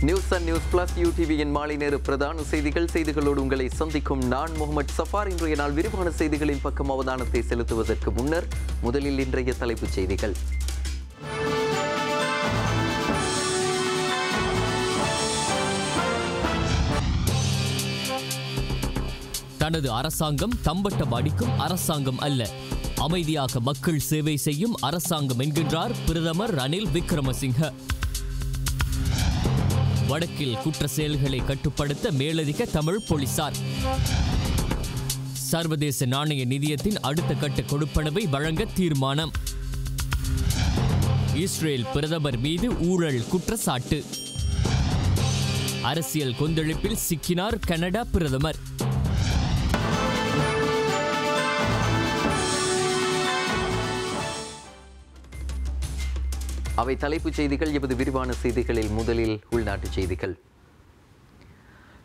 News and news plus யூடிவியின் மாலை நேர பிரதான செய்திகளோடு உங்களை சந்திக்கும் நான் முகமது சஃபார். இன்றைய நாள் விரிவான செய்திகளின் பக்கம் அவதானத்தை செலுத்துவதற்கு முன்னர் முதலில் இன்றைய தலைப்புச் செய்திகள். தனது அரசாங்கம் தம்பட்டம் அடிக்கும் அரசாங்கம் அல்ல, அமைதியாக மக்கள் சேவை செய்யும் அரசாங்கம் என்கின்றார் பிரதமர் ரணில் விக்ரமசிங்க. வடக்கில் குற்ற செயல்களை கட்டுப்படுத்த மேலதிக தமிழ் போலீசார். சர்வதேச நாணய நிதியத்தின் அடுத்த கட்ட கொடுப்பனவை வழங்க தீர்மானம். இஸ்ரேல் பிரதமர் மீது ஊழல் குற்றச்சாட்டு. அரசியல் கொந்தளிப்பில் சிக்கினார் கனடா பிரதமர். அவை தலைப்புச் செய்திகள். எமது விரிவான செய்திகளில் முதலில் உள்நாட்டுச் செய்திகள்.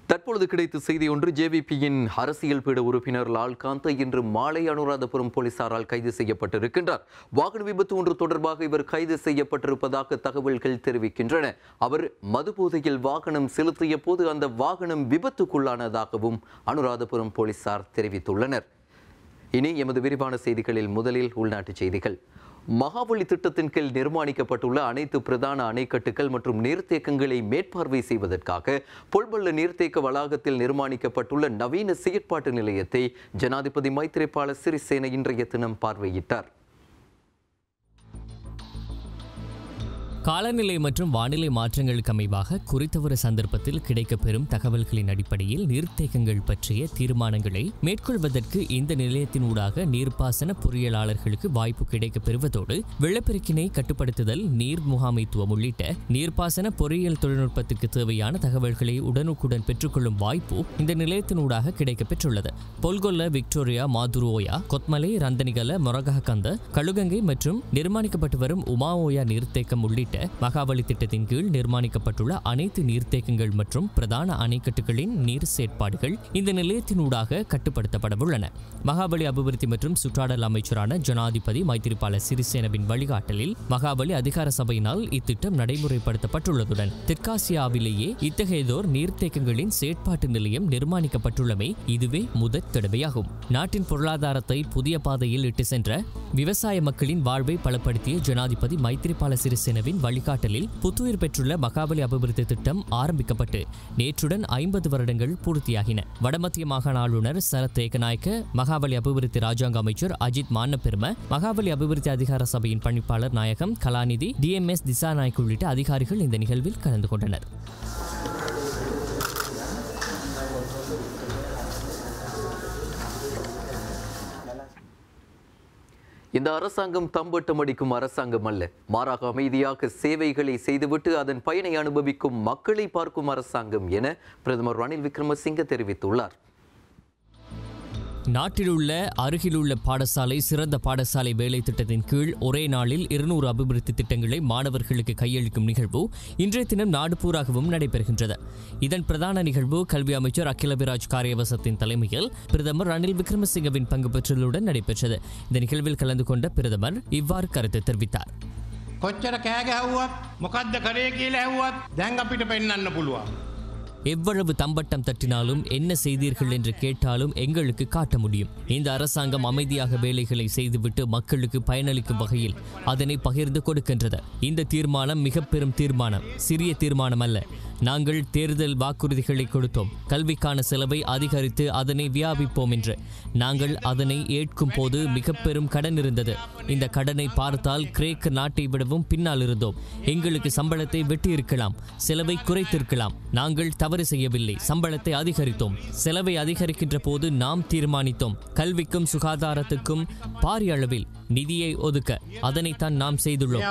தற்பொழுது கிடைத்த செய்தி ஒன்று. ஜேவிபியின் அரசியல் பீட உறுப்பினர் லால்காந்த் இன்று மாலை அனுராதபுரம் போலீசாரால் கைது செய்யப்பட்டிருக்கின்றார். வாகன விபத்து ஒன்று தொடர்பாக இவர் கைது செய்யப்பட்டிருப்பதாக தகவல்கள் தெரிவிக்கின்றன. அவர் மதுபோதையில் வாகனம் செலுத்திய போது அந்த வாகனம் விபத்துக்குள்ளானதாகவும் அனுராதபுரம் போலீசார் தெரிவித்துள்ளனர். இனி எமது விரிவான செய்திகளில் முதலில் உள்நாட்டுச் செய்திகள். மகாவலி திட்டத்தின் கீழ் நிர்மாணிக்கப்பட்டுள்ள அனைத்து பிரதான அணைக்கட்டுகள் மற்றும் நீர்த்தேக்கங்களை மேற்பார்வை செய்வதற்காக பொல்பள்ள நீர்த்தேக்க வளாகத்தில் நிர்மாணிக்கப்பட்டுள்ள நவீன செயற்பாட்டு நிலையத்தை ஜனாதிபதி மைத்ரிபால சிறிசேன இன்றைய தினம் பார்வையிட்டார். காலநிலை மற்றும் வானிலை மாற்றங்களுக்கு அமைவாக குறித்த ஒரு சந்தர்ப்பத்தில் கிடைக்கப்பெறும் தகவல்களின் அடிப்படையில் நீர்த்தேக்கங்கள் பற்றிய தீர்மானங்களை மேற்கொள்வதற்கு இந்த நிலையத்தின் ஊடாக நீர்ப்பாசன பொறியியலாளர்களுக்கு வாய்ப்பு கிடைக்கப் பெறுவதோடு வெள்ளப்பெருக்கினை கட்டுப்படுத்துதல், நீர் முகாமைத்துவம் உள்ளிட்ட நீர்ப்பாசன பொறியியல் தொழில்நுட்பத்திற்கு தேவையான தகவல்களை உடனுக்குடன் பெற்றுக்கொள்ளும் வாய்ப்பு இந்த நிலையத்தின் ஊடாக கிடைக்கப் பெற்றுள்ளது. பொல்கொல்ல, விக்டோரியா, மாதுரோயா, கொத்மலை, ரந்தனிகல, மொரகஹகந்த, கழுகங்கை மற்றும் நிர்மாணிக்கப்பட்டு வரும் உமாஓயா நீர்த்தேக்கம் உள்ளிட்ட மகாவலி திட்டத்தின் கீழ் நிர்மாணிக்கப்பட்டுள்ள அனைத்து நீர்த்தேக்கங்கள் மற்றும் பிரதான அணைக்கட்டுகளின் நீர் செயற்பாடுகள் இந்த நிலையத்தினூடாக கட்டுப்படுத்தப்படவுள்ளன. மகாவலி அபிவிருத்தி மற்றும் சுற்றாடல் அமைச்சரான ஜனாதிபதி மைத்ரிபால சிறிசேனவின் வழிகாட்டலில் மகாவலி அதிகார சபையினால் இத்திட்டம் நடைமுறைப்படுத்தப்பட்டுள்ளதுடன் தெற்காசியாவிலேயே இத்தகையதோர் நீர்த்தேக்கங்களின் செயற்பாட்டு நிலையம் நிர்மாணிக்கப்பட்டுள்ளமை இதுவே முதற் தடவையாகும். நாட்டின் பொருளாதாரத்தை புதிய பாதையில் இட்டு சென்ற விவசாய மக்களின் வாழ்வை பலப்படுத்திய ஜனாதிபதி மைத்ரிபால சிறிசேனவின் வழிகாட்டலில் புத்துயிர் பெற்றுள்ள மகாவலி அபிவிருத்தி திட்டம் ஆரம்பிக்கப்பட்டு நேற்றுடன் 50 வருடங்கள் பூர்த்தியாகின. வடமத்திய மாகாண ஆளுநர் சரத் ஏகநாயக்க, மகாவலி அபிவிருத்தி ராஜாங்க அமைச்சர் அஜித் மான்னபெரும, மகாவலி அபிவிருத்தி அதிகார சபையின் பணிப்பாளர் நாயகம் கலாநிதி DMS திசாநாயக் உள்ளிட்ட அதிகாரிகள் இந்த நிகழ்வில் கலந்து கொண்டனர். இந்த அரசாங்கம் தம்பட்டம் அடிக்கும் அரசாங்கம் அல்ல, மாறாக அமைதியாக சேவைகளை செய்துவிட்டு அதன் பயனை அனுபவிக்கும் மக்களை பார்க்கும் அரசாங்கம் என பிரதமர் ரணில் விக்ரமசிங்க தெரிவித்துள்ளார். நாட்டிலுள்ள அருகிலுள்ள பாடசாலை சிறந்த பாடசாலை வேலை திட்டத்தின் கீழ் ஒரே நாளில் 200 அபிவிருத்தி திட்டங்களை மாணவர்களுக்கு கையளிக்கும் நிகழ்வு இன்றைய தினம் நாடு பூராகவும் நடைபெறுகின்றது. இதன் பிரதான நிகழ்வு கல்வி அமைச்சர் அகிலவிராஜ் காரியவசத்தின் தலைமையில் பிரதமர் ரணில் விக்ரமசிங்கவின் பங்கு பெற்றலுடன் நடைபெற்றது. இந்த நிகழ்வில் கலந்து கொண்ட பிரதமர் இவ்வாறு கருத்து தெரிவித்தார். எவ்வளவு தம்பட்டம் தட்டினாலும் என்ன செய்தீர்கள் என்று கேட்டாலும் எங்களுக்கு காட்ட முடியும். இந்த அரசாங்கம் அமைதியாக வேலைகளை செய்துவிட்டு மக்களுக்கு பயனளிக்கும் வகையில் அதனை பகிர்ந்து கொடுக்கின்றது. இந்த தீர்மானம் மிக பெரும் தீர்மானம், சிறிய தீர்மானம் அல்ல. நாங்கள் தேர்தல் வாக்குறுதிகளை கொடுத்தோம், கல்விக்கான செலவை அதிகரித்து அதனை வியாபிப்போம் என்று. நாங்கள் அதனை ஏற்கும் போது மிக பெரும் கடன் இருந்தது. இந்த கடனை பார்த்தால் கிரேக்க நாட்டை விடவும் பின்னால் இருந்தோம். எங்களுக்கு சம்பளத்தை வெட்டியிருக்கலாம், செலவை குறைத்திருக்கலாம். நாங்கள் தவறு செய்யவில்லை, சம்பளத்தை அதிகரித்தோம். செலவை அதிகரிக்கின்ற போது நாம் தீர்மானித்தோம் கல்விக்கும் சுகாதாரத்துக்கும் பாரிய அளவில் நிதியை ஒதுக்க. அதனைத்தான் நாம் செய்துள்ளோம்.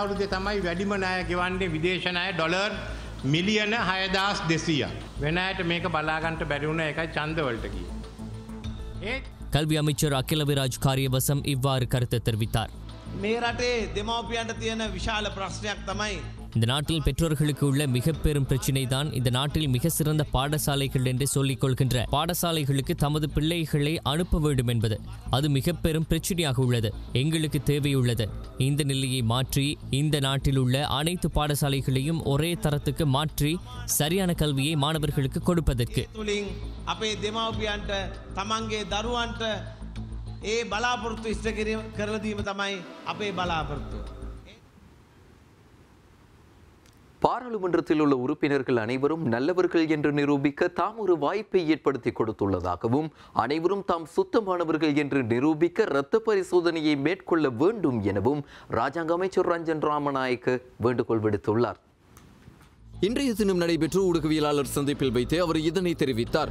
මිලියන 6200 වෙන අයට මේක බලාගන්න බැරි වුණ එකයි ඡන්දවලට ගියේ. கல்வி அமைச்சர் அகிலவிராஜ் காரியவசம் இவ்வாறு கருத்து தெரிவித்தார். මේ රටේ දෙමව්පියන්ට තියෙන විශාල ප්‍රශ්නයක් තමයි இந்த நாட்டில் பெற்றோர்களுக்கு உள்ள மிக பெரும் பிரச்சினை தான் இந்த நாட்டில் மிக சிறந்த பாடசாலைகள் என்று சொல்லிக் கொள்கின்ற பாடசாலைகளுக்கு தமது பிள்ளைகளை அனுப்ப வேண்டும் என்பது. அது மிக பெரும் பிரச்சனையாக உள்ளது. எங்களுக்கு தேவையுள்ளது இந்த நிலையை மாற்றி இந்த நாட்டில் உள்ள அனைத்து பாடசாலைகளையும் ஒரே தரத்துக்கு மாற்றி சரியான கல்வியை மாணவர்களுக்கு கொடுப்பதற்கு. අපේ දෙමව්පියන්ට තමන්ගේ දරුවන්ට ඒ බලාපොරොත්තු ඉෂ්ට කරලා දීම තමයි අපේ බලාපොරොත්තුව. பாராளுமன்றத்தில் உள்ள உறுப்பினர்கள் அனைவரும் நல்லவர்கள் என்று நிரூபிக்க தாம் ஒரு வாய்ப்பை ஏற்படுத்தி கொடுத்துள்ளதாகவும் அனைவரும் தாம் சுத்தமானவர்கள் என்று நிரூபிக்க இரத்த பரிசோதனையை மேற்கொள்ள வேண்டும் எனவும் ராஜாங்க அமைச்சர் ரஞ்சன் ராமநாயக்க வேண்டுகோள் விடுத்துள்ளார். இன்றைய தினம் நடைபெற்ற ஊடகவியலாளர் சந்திப்பில் வைத்து அவர் இதனை தெரிவித்தார்.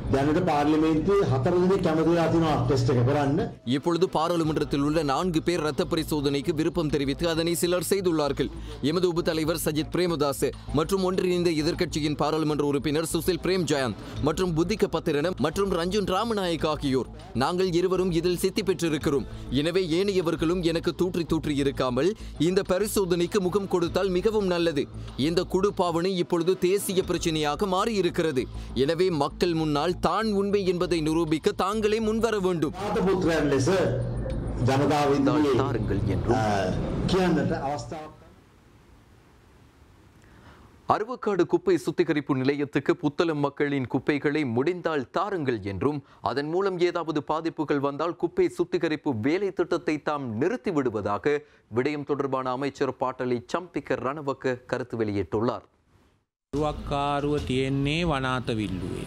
இப்பொழுது பாராளுமன்றத்தில் உள்ள 4 பேர் இரத்த பரிசோதனைக்கு விருப்பம் தெரிவித்து அதனை சிலர் செய்துள்ளார்கள். எமது உப தலைவர் சஜித் பிரேமதாஸ் மற்றும் ஒன்றிணைந்த எதிர்க்கட்சியின் பாராளுமன்ற உறுப்பினர் சுசில் பிரேம் ஜெயந்த் மற்றும் புத்திக பத்திரன மற்றும் ரஞ்சன் ராமநாயக் ஆகியோர் நாங்கள் இருவரும் இதில் சித்தி பெற்றிருக்கிறோம். எனவே ஏனையவர்களும் எனக்கு தூற்றி இருக்காமல் இந்த பரிசோதனைக்கு முகம் கொடுத்தால் மிகவும் நல்லது. இந்த குடு பாவனை இப்பொழுது தேசிய பிரச்சனையாக மாறி இருக்கிறது. எனவே மக்கள் முன்னால் தான் உண்மை என்பதை நிரூபிக்க தாங்களே முன்வர வேண்டும். அருவக்காடு குப்பை சுத்திகரிப்பு நிலையத்துக்கு புத்தளம் மக்களின் குப்பைகளை முடிந்தால் தாருங்கள் என்றும் அதன் மூலம் ஏதாவது பாதிப்புகள் வந்தால் குப்பை சுத்திகரிப்பு வேலை திட்டத்தை தாம் நிறுத்தி விடுவதாக விடயம் தொடர்பான அமைச்சர் பாட்டலி சம்பிக்க ரணவக்க கருத்து வெளியிட்டுள்ளார். අරුවක්කාරුව තියෙන්නේ වනාත විල්ලුවේ.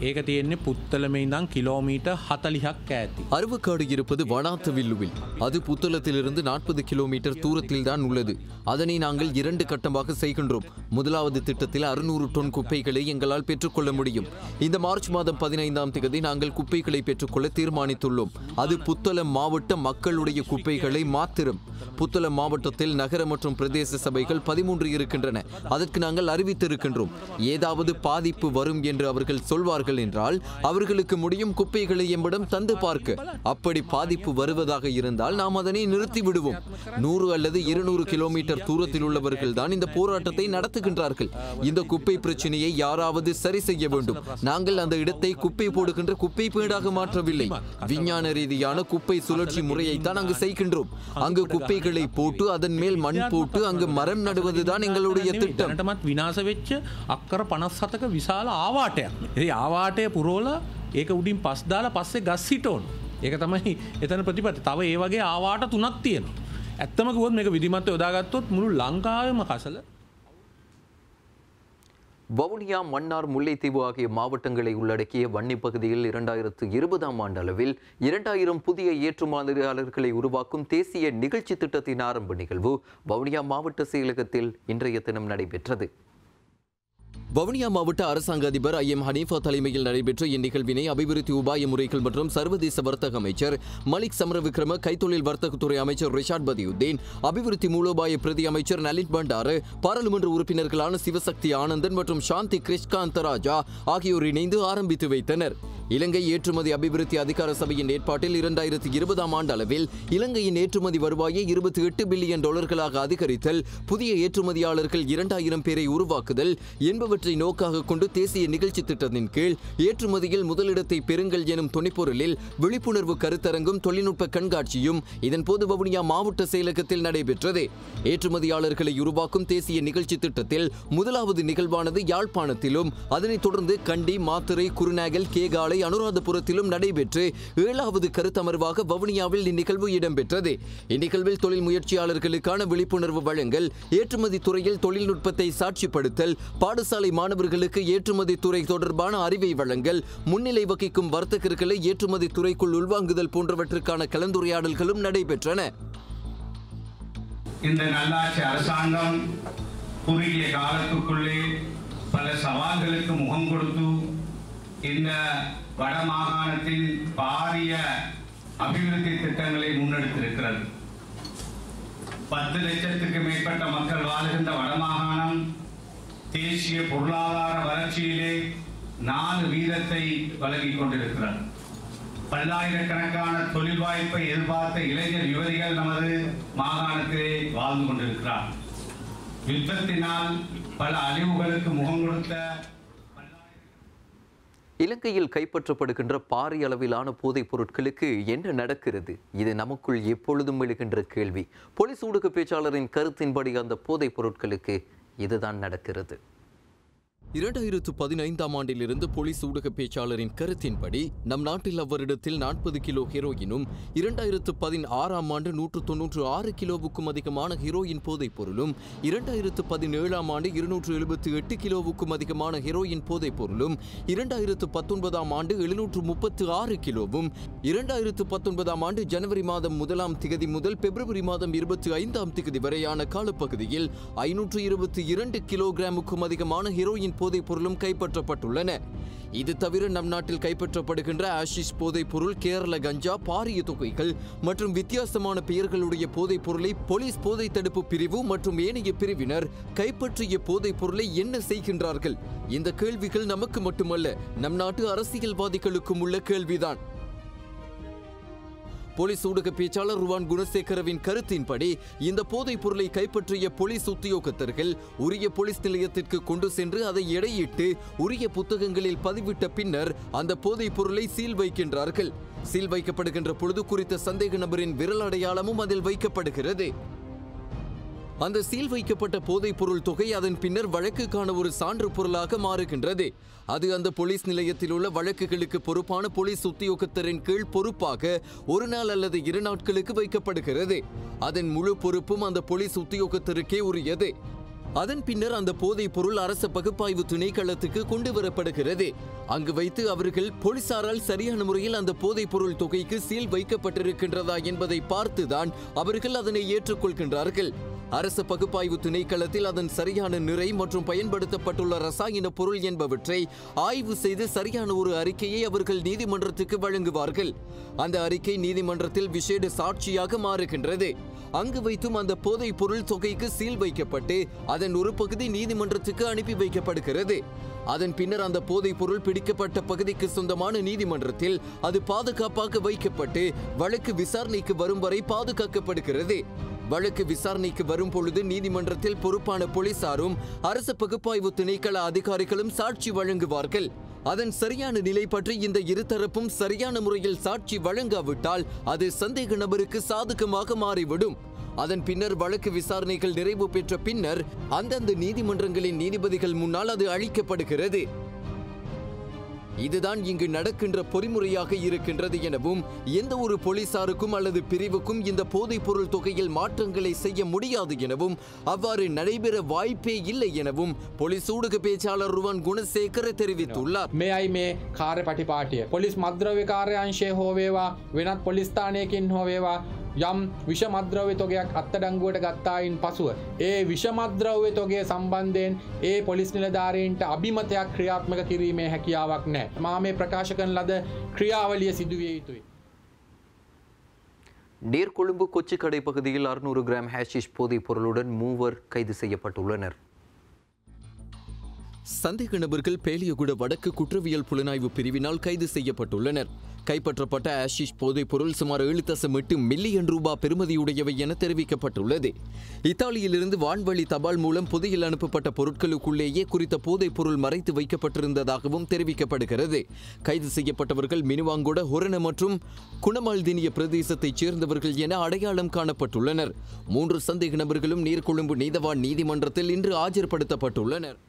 ඒක තියෙන්නේ පුත්තලමේ ඉඳන් කිලෝමීටර් 40ක් ඈති. அருவக்காடு இருப்பது வனாத்து வில்லுவில். அது புத்தளத்திலிருந்து 40 கிலோமீட்டர் தூரத்தில் தான் உள்ளது. அதனை நாங்கள் 2 கட்டமாக செய்கின்றோம். முதலாவது திட்டத்தில் 600 டன் குப்பைகளை எங்களால் பெற்றுக்கொள்ள முடியும். இந்த மார்ச் மாதம் 15ஆம் தேதி நாங்கள் குப்பைகளை பெற்றுக்கொள்ள தீர்மானித்துள்ளோம். அது புத்தளம் மாவட்ட மக்களுடைய குப்பைகளை மாத்திரம். புத்தளம் மாவட்டத்தில் நகர மற்றும் பிரதேச சபைகள் 13 இருக்கின்றன. அதற்கு நாங்கள் அறிவித்திருக்கின்றோம். ஏதாவது பாதிப்பு வரும் என்று அவர்கள் சொல்வார்கள் என்றால் அவர்களுக்கு முடியும் குப்பைகளை எம்மிடம் தந்து பார்க்க. அப்படி பாதிப்பு வருவதாக இருந்தால் நாம் அதனை நிறுத்தி விடுவோம். 100 அல்லது 200 கிலோமீட்டர் தூரத்தில் உள்ளவர்கள் தான் இந்த போராட்டத்தை நடத்துகின்றார்கள். இந்த குப்பை பிரச்சனையை யாராவது சரி செய்ய வேண்டும். நாங்கள் அந்த இடத்தை குப்பை போடுகின்ற குப்பை பேடாக மாற்றவில்லை. விஞ்ஞான ரீதியான குப்பை சுழற்சி முறையை தான் அங்கு செய்கின்றோம். அங்கு குப்பைகளை போட்டு அதன் மேல் மண் போட்டு அங்கு மரம் நடுவதுதான் எங்களுடைய திட்டம். විනාශ වෙච්ච අක්කර 57ක විශාල ආවාටයක්. ඒ ආවාටය පුරෝලා ඒක උඩින් පස් දාලා පස්සේ ගස් හිටවන. ඒක තමයි එතන ප්‍රතිපත්ති. තව ඒ වගේ ආවාට 3ක් තියෙනවා. ඇත්තම කිව්වොත් මේක විධිමත්ව යොදාගත්තොත් මුළු ලංකාවේම කසල. வவுனியா, மன்னார், முல்லைத்தீவு ஆகிய மாவட்டங்களை உள்ளடக்கிய வன்னி பகுதியில் 2020ஆம் ஆண்டு அளவில் 2000 புதிய ஏற்றுமதியாளர்களை உருவாக்கும் தேசிய நிகழ்ச்சி திட்டத்தின் ஆரம்ப நிகழ்வு வவுனியா மாவட்ட செயலகத்தில் இன்றைய தினம் நடைபெற்றது. வவுனியா மாவட்ட அரசாங்க அதிபர் ஐஎம் ஹனீஃபா தலைமையில் நடைபெற்ற இந்நிகழ்வினை அபிவிருத்தி உபாய முறைகள் மற்றும் சர்வதேச வர்த்தக அமைச்சர் மலிக் சமரவிக்ரம, கைத்தொழில் வர்த்தகத்துறை அமைச்சர் ரிஷாட் பதியுத்தீன், அபிவிருத்தி மூலோபாய பிரதி அமைச்சர் நலின் பண்டாரு, பாராளுமன்ற உறுப்பினர்களான சிவசக்தி ஆனந்தன் மற்றும் சாந்தி கிருஷ்காந்தராஜா ஆகியோர் இணைந்து ஆரம்பித்து வைத்தனர். இலங்கை ஏற்றுமதி அபிவிருத்தி அதிகார சபையின் ஏற்பாட்டில் 2020ஆம் ஆண்டு அளவில் இலங்கையின் ஏற்றுமதி வருவாயை $28 பில்லியன் அதிகரித்தல், புதிய ஏற்றுமதியாளர்கள் 2000 பேரை உருவாக்குதல் என்பவற்றை நோக்காக கொண்டு தேசிய நிகழ்ச்சி திட்டத்தின் கீழ் ஏற்றுமதியில் முதலிடத்தை பெறுங்கள் எனும் துணைப்பொருளில் விழிப்புணர்வு கருத்தரங்கும் தொழில்நுட்ப கண்காட்சியும் இதன்போது வவுனியா மாவட்ட செயலகத்தில் நடைபெற்றது. ஏற்றுமதியாளர்களை உருவாக்கும் தேசிய நிகழ்ச்சி திட்டத்தில் முதலாவது நிகழ்வானது யாழ்ப்பாணத்திலும், அதனைத் தொடர்ந்து கண்டி, மாத்தறை, குருநாகல், கேகாலை, அனுராதபுரத்திலும் நடைபெற்று 7வது கருத்தமர்வாக வவுனியாவில் இந்நிகழ்வு இடம்பெற்றது. இந்நிகழ்வில் தொழில் முயற்சியாளர்களுக்கான விழிப்புணர்வு வழங்கல், ஏற்றுமதி துறையில் தொழில்நுட்பத்தை சாட்சிப்படுத்தல், பாடசாலை மாணவர்களுக்கு ஏற்றுமதி துறை தொடர்பான அறிவை வழங்கல், முன்னிலை வகிக்கும் வர்த்தகர்களை ஏற்றுமதி துறைக்குள் உள்வாங்குதல் போன்றவற்றுக்கான கலந்துரையாடல்களும் நடைபெற்றன. இந்த நல்லாட்சி அரசாங்கம் குறுகிய காலத்துக்குள்ளே பல சவால்களுக்கு முகம் கொடுத்து இந்த வடமாகாணத்தின் பாரிய அபிவிருத்தி திட்டங்களை முன்னெடுத்திருக்கிறது. 10 லட்சத்துக்கு மேற்பட்ட மக்கள் வாழுகின்ற வடமாகாணம் தேசிய பொருளாதார வளர்ச்சியிலே 4 வீதத்தை வழங்கிக் கொண்டிருக்கிறது. பல்லாயிரக்கணக்கான தொழில் வாய்ப்பை எதிர்பார்த்த இளைஞர் யுவதிகள் நமது மாகாணத்திலே வாழ்ந்து கொண்டிருக்கிறார். யுத்தத்தினால் பல அழிவுகளுக்கு முகம் கொடுத்த இலங்கையில் கைப்பற்றப்படுகின்ற பாரிய அளவிலான போதைப் பொருட்களுக்கு என்ன நடக்கிறது? இது நமக்குள் எப்பொழுதும் எழுகின்ற கேள்வி. போலீஸ் ஊடக பேச்சாளரின் கருத்தின்படி அந்த போதைப் பொருட்களுக்கு இதுதான் நடக்கிறது. 2015ஆம் ஆண்டிலிருந்து போலீஸ் ஊடக பேச்சாளரின் கருத்தின்படி நம் நாட்டில் அவ்வரிடத்தில் 40 கிலோ ஹெரோயினும் 2016ஆம் ஆண்டு 196 கிலோவுக்கும் அதிகமான ஹெரோயின் போதைப் பொருளும் 2017ஆம் ஆண்டு 278 கிலோவுக்கும் அதிகமான ஹெரோயின் போதைப் பொருளும் 2019ஆம் ஆண்டு 736 கிலோவும் 2019ஆம் ஆண்டு ஜனவரி மாதம் 1ஆம் திகதி முதல் பிப்ரவரி மாதம் 25ஆம் திகதி வரையான காலப்பகுதியில் 522 கிலோகிராமுக்கும் அதிகமான ஹெரோயின் போதைப் பொருளும் கைப்பற்றப்பட்டுள்ளன. இது தவிர நம் நாட்டில் கைப்பற்றப்படுகின்ற ஆஷிஷ் போதைப் பொருள், கேரள கஞ்சா, பாரிய தொகைகள் மற்றும் வித்தியாசமான பெயர்களுடைய போதைப் பொருளை போலீஸ் போதை தடுப்பு பிரிவு மற்றும் ஏனைய பிரிவினர் கைப்பற்றிய போதைப் பொருளை என்ன செய்கின்றார்கள்? இந்த கேள்விகள் நமக்கு மட்டுமல்ல, நம் நாட்டு அரசியல்வாதிகளுக்கும் உள்ள கேள்விதான். போலீஸ் ஊடக பேச்சாளர் ருவான் குணசேகரவின் கருத்தின்படி இந்த போதைப் பொருளை கைப்பற்றிய போலீஸ் உத்தியோகத்தர்கள் உரிய போலீஸ் நிலையத்திற்கு கொண்டு சென்று அதை எடையிட்டு உரிய புத்தகங்களில் பதிவிட்ட பின்னர் அந்த போதைப் பொருளை சீல் வைக்கின்றார்கள். சீல் வைக்கப்படுகின்ற பொழுது குறித்த சந்தேக நபரின் விரல் அடையாளமும் அதில் வைக்கப்படுகிறது. அந்த சீல் வைக்கப்பட்ட போதைப் பொருள் தொகை அதன் பின்னர் வழக்குக்கான ஒரு சான்று பொருளாக மாறுகின்றது. அது அந்த போலீஸ் நிலையத்தில் உள்ள வழக்குகளுக்கு பொறுப்பான போலீஸ் உத்தியோகத்தரின் கீழ் பொறுப்பாக ஒரு நாள் அல்லது 2 நாட்களுக்கு வைக்கப்படுகிறது. அதன் முழு பொறுப்பும் அந்த போலீஸ் உத்தியோகத்தருக்கே உரியது. அதன் பின்னர் அந்த போதைப் பொருள் அரச பகுப்பாய்வு திணைக்களத்துக்கு கொண்டு வரப்படுகிறது. அங்கு வைத்து அவர்கள் போலீசாரால் சரியான முறையில் அந்த போதைப் பொருள் தொகைக்கு சீல் வைக்கப்பட்டிருக்கின்றதா என்பதை பார்த்துதான் அவர்கள் அதனை ஏற்றுக்கொள்கின்றார்கள். அரச பகுப்பாய்வு திணைக்களத்தில் அதன் சரியான நிறை மற்றும் பயன்படுத்தப்பட்டுள்ள ரசாயன பொருள் என்பவற்றை ஆய்வு செய்து சரியான ஒரு அறிக்கையை அவர்கள் நீதிமன்றத்துக்கு வழங்குவார்கள். அந்த அறிக்கை நீதிமன்றத்தில் விசேட சாட்சியாக மாறுகின்றது. அங்கு வைத்தும் அந்த போதைப் பொருள் தொகைக்கு சீல் வைக்கப்பட்டு அதன் ஒரு பகுதி நீதிமன்றத்துக்கு அனுப்பி வைக்கப்படுகிறது. அதன் பின்னர் அந்த போதைப் பொருள் பிடிக்கப்பட்ட பகுதிக்கு சொந்தமான நீதிமன்றத்தில் அது பாதுகாப்பாக வைக்கப்பட்டு வழக்கு விசாரணைக்கு வரும் வரை பாதுகாக்கப்படுகிறது. வழக்கு விசாரணைக்கு வரும் பொழுது நீதிமன்றத்தில் பொறுப்பான போலீசாரும் அரசு பகுப்பாய்வு திணைக்கள அதிகாரிகளும் சாட்சி வழங்குவார்கள். அதன் சரியான நிலை பற்றி இந்த இருதரப்பும் சரியான முறையில் சாட்சி வழங்காவிட்டால் அது சந்தேக நபருக்கு சாதகமாக மாறிவிடும். அதன் பின்னர் வழக்கு விசாரணைகள் நிறைவு பெற்ற பின்னர் அந்தந்த நீதிமன்றங்களின் நீதிபதிகள் முன்னால் அது அளிக்கப்படுகிறது. இதுதான் இங்கு நடக்கின்ற பொறிமுறையாக இருக்கின்றது எனவும் எந்த ஒரு போலீசாருக்கும் அல்லது பிரிவுக்கும் இந்த போதைப் பொருள் தொகையில் மாற்றங்களை செய்ய முடியாது எனவும் அவ்வாறு நடைபெற வாய்ப்பே இல்லை எனவும் போலீஸ் ஊடக பேச்சாளர் ருவான் குணசேகர தெரிவித்துள்ளார். මේයි මේ කාර්ය පටිපාටිය පොලිස් මද්‍රව්‍ය කාර්යාංශය හෝ වේවා වෙනත් පොලිස් ස්ථානයකින් හෝ වේවා යම් විෂ මද්‍රව්‍ය තොගයක් අත්අඩංගුවට ගත්තායින් පසුව ඒ විෂ මද්‍රව්‍ය තොගය සම්බන්ධයෙන් ඒ පොලිස් නිලධාරීන්ට අභිමතයක් ක්‍රියාත්මක කිරීමේ හැකියාවක් නැහැ. මා මේ ප්‍රකාශ කරන ලද ක්‍රියාවලිය සිදු විය යුතුයි. நீர்கொழும்பு கொச்சிக்கடை பகுதியில் 600 கிராம் ஹேஷிஷ் போதைப் பொருளுடன் 3 கைது செய்யப்பட்டுள்ளனர். சந்தேக நபர்கள் பேலியகுட வடக்கு குற்றவியல் புலனாய்வு பிரிவினால் கைது செய்யப்பட்டுள்ளனர். கைப்பற்றப்பட்ட ஆஷிஷ் போதைப் பொருள் சுமார் 7.8 மில்லியன் ரூபாய் பெறுமதியுடையவை என தெரிவிக்கப்பட்டுள்ளது. இத்தாலியிலிருந்து வான்வழி தபால் மூலம் பொதியில் அனுப்பப்பட்ட பொருட்களுக்குள்ளேயே குறித்த போதைப் பொருள் மறைத்து வைக்கப்பட்டிருந்ததாகவும் தெரிவிக்கப்படுகிறது. கைது செய்யப்பட்டவர்கள் மினுவாங்கொட, ஹொரண மற்றும் குணமால்தினிய பிரதேசத்தைச் சேர்ந்தவர்கள் என அடையாளம் காணப்பட்டுள்ளனர். 3 சந்தேக நபர்களும் நீர்கொழும்பு நீதவான் நீதிமன்றத்தில் இன்று ஆஜர்படுத்தப்பட்டுள்ளனர்.